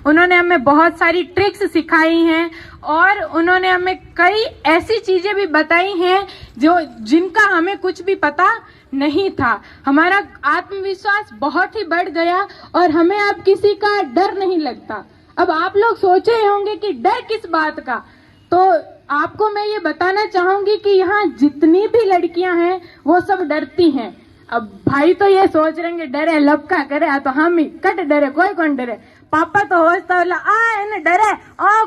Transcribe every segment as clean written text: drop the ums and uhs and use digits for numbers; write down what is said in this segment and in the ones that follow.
उन्होंने हमें बहुत सारी ट्रिक्स सिखाई हैं और उन्होंने हमें कई ऐसी चीजें भी बताई हैं जिनका हमें कुछ भी पता नहीं था। हमारा आत्मविश्वास बहुत ही बढ़ गया और हमें अब किसी का डर नहीं लगता। अब आप लोग सोच रहे होंगे कि डर किस बात का, तो आपको मैं ये बताना चाहूंगी कि यहाँ जितनी भी लड़कियां हैं वो सब डरती हैं। अब भाई तो ये सोच रहे हैं डरे लपका करे तो हम ही कट डरे, कोई कौन डरे। पापा तो होता डरे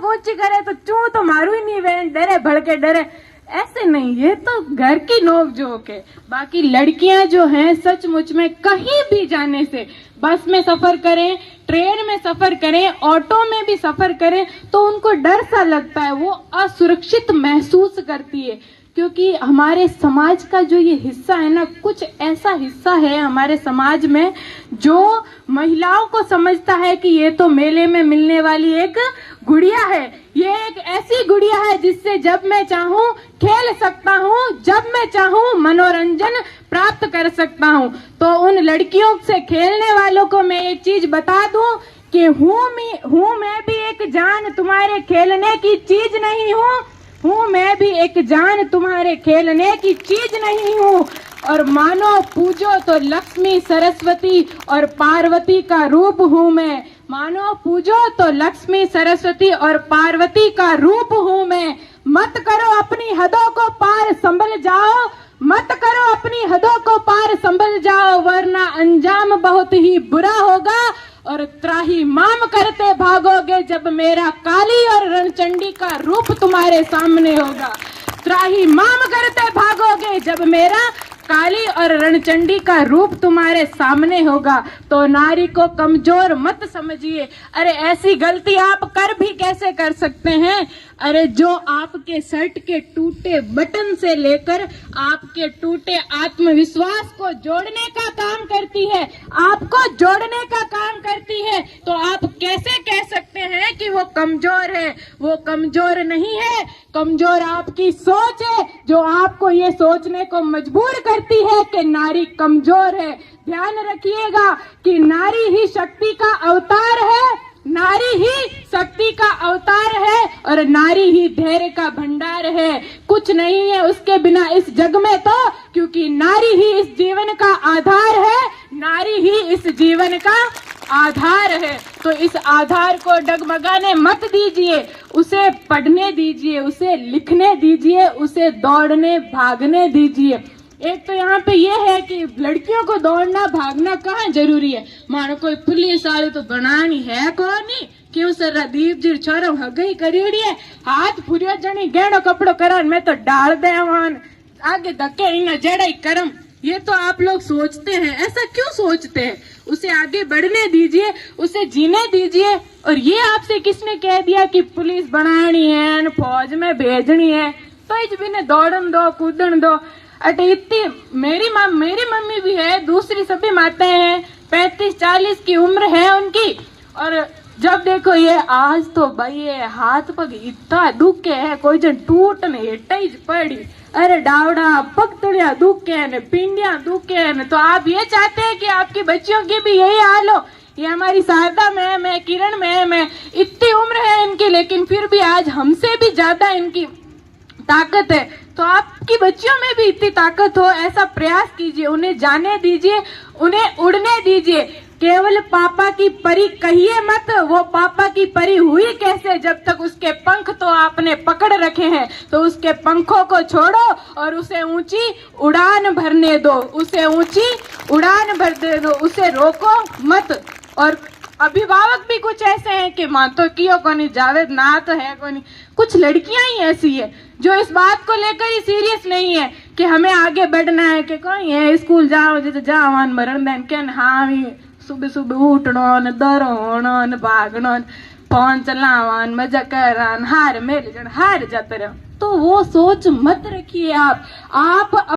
ऊंची करे तो चू तो मारू ही नहीं वे डरे भड़के डरे, ऐसे नहीं, ये तो घर की नोक-झोंक है। बाकी लड़कियां जो हैं सचमुच में कहीं भी जाने से, बस में सफर करें, ट्रेन में सफर करें, ऑटो में भी सफर करें तो उनको डर सा लगता है, वो असुरक्षित महसूस करती है। क्योंकि हमारे समाज का जो ये हिस्सा है ना, कुछ ऐसा हिस्सा है हमारे समाज में जो महिलाओं को समझता है कि ये तो मेले में मिलने वाली एक गुड़िया है, ये एक ऐसी गुड़िया है जिससे जब मैं चाहूं खेल सकता हूं, जब मैं चाहूं मनोरंजन प्राप्त कर सकता हूं। तो उन लड़कियों से खेलने वालों को मैं एक चीज बता दूं कि हूँ मैं भी एक जान, तुम्हारे खेलने की चीज नहीं हूँ मैं भी एक जान, तुम्हारे खेलने की चीज नहीं हूँ। और मानो पूजो तो लक्ष्मी सरस्वती और पार्वती का रूप हूँ मैं, मानो पूजो तो लक्ष्मी सरस्वती और पार्वती का रूप हूँ मैं। मत करो अपनी हदों को पार, संभल जाओ, मत करो अपनी हदों को पार, संभल जाओ, वरना अंजाम बहुत ही बुरा होगा और त्राही माम करते भागोगे जब मेरा काली और रणचंडी का रूप तुम्हारे सामने होगा। त्राही माम करते भागोगे जब मेरा काली और रणचंडी का रूप तुम्हारे सामने होगा। तो नारी को कमजोर मत समझिए। अरे ऐसी गलती आप कर भी कैसे कर सकते हैं? अरे जो आपके शर्ट के टूटे बटन से लेकर आपके टूटे आत्मविश्वास को जोड़ने का काम करती है, आपको जोड़ने का काम करती है, तो आप कैसे कह सकते हैं कि वो कमजोर है? वो कमजोर नहीं है, कमजोर आपकी सोच है जो आपको ये सोचने को मजबूर करती है कि नारी कमजोर है। ध्यान रखिएगा कि नारी ही शक्ति का अवतार है, नारी ही शक्ति का अवतार है और नारी ही धैर्य का भंडार है। कुछ नहीं है उसके बिना इस जग में, तो क्योंकि नारी ही इस जीवन का आधार है, नारी ही इस जीवन का आधार है। तो इस आधार को डगमगाने मत दीजिए, उसे पढ़ने दीजिए, उसे लिखने दीजिए, उसे दौड़ने भागने दीजिए। एक तो यहाँ पे ये है कि लड़कियों को दौड़ना भागना कहाँ जरूरी है। मानो कोई पुलिस वाली तो बनानी है कौन नहीं, क्यों सर दीप जी छोरा हगई करीड़ी है, हाथ फुरियो जनी गेड़ो कपड़ो करा मैं तो डाल दे आगे धक्के इन जड़ई करम। ये तो आप लोग सोचते हैं, ऐसा क्यों सोचते हैं? उसे आगे बढ़ने दीजिए, उसे जीने दीजिए। और ये आपसे किसने कह दिया कि पुलिस बनानी है, फौज में भेजनी है? तो इस बिना दौड़न दो, कूदन दो। अटे इतनी मेरी मम्मी भी है, दूसरी सभी माताएं हैं, 35-40 की उम्र है उनकी, और जब देखो ये आज तो भाई ये हाथ पग इतना दुखे है, कोई जन टूट ने हेटाई पड़ी, अरे डावड़ा पगतड़िया दुखे ने, पिंडिया दुखे ने। तो आप ये चाहते हैं कि आपकी बच्चियों की भी यही हाल हो? ये हमारी शारदा मैम है, किरण मैम है, इतनी उम्र है इनकी, लेकिन फिर भी आज हमसे भी ज्यादा इनकी ताकत है। तो आपकी बच्चियों में भी इतनी ताकत हो, ऐसा प्रयास कीजिए, उन्हें जाने दीजिए, उन्हें उड़ने दीजिए। केवल पापा की परी कहिए मत, वो पापा की परी हुई कैसे जब तक उसके पंख तो आपने पकड़ रखे हैं। तो उसके पंखों को छोड़ो और उसे ऊंची उड़ान भरने दो, उसे ऊंची उड़ान भरने दो, उसे रोको मत। और अभिभावक भी कुछ ऐसे हैं कि माँ तो कियो को नहीं, जावेद ना तो है को नहीं। कुछ लड़कियां ही ऐसी है जो इस बात को लेकर ही सीरियस नहीं है कि हमें आगे बढ़ना है, कि कोई है स्कूल जाओ जैसे जावान मरण देन के हाँ सुबह सुबह उठनो न दौड़ो न भागनो, फोन चलावन, मजा करान, हार मेरे जन हार जाते रहो। तो वो सोच मत रखिए आप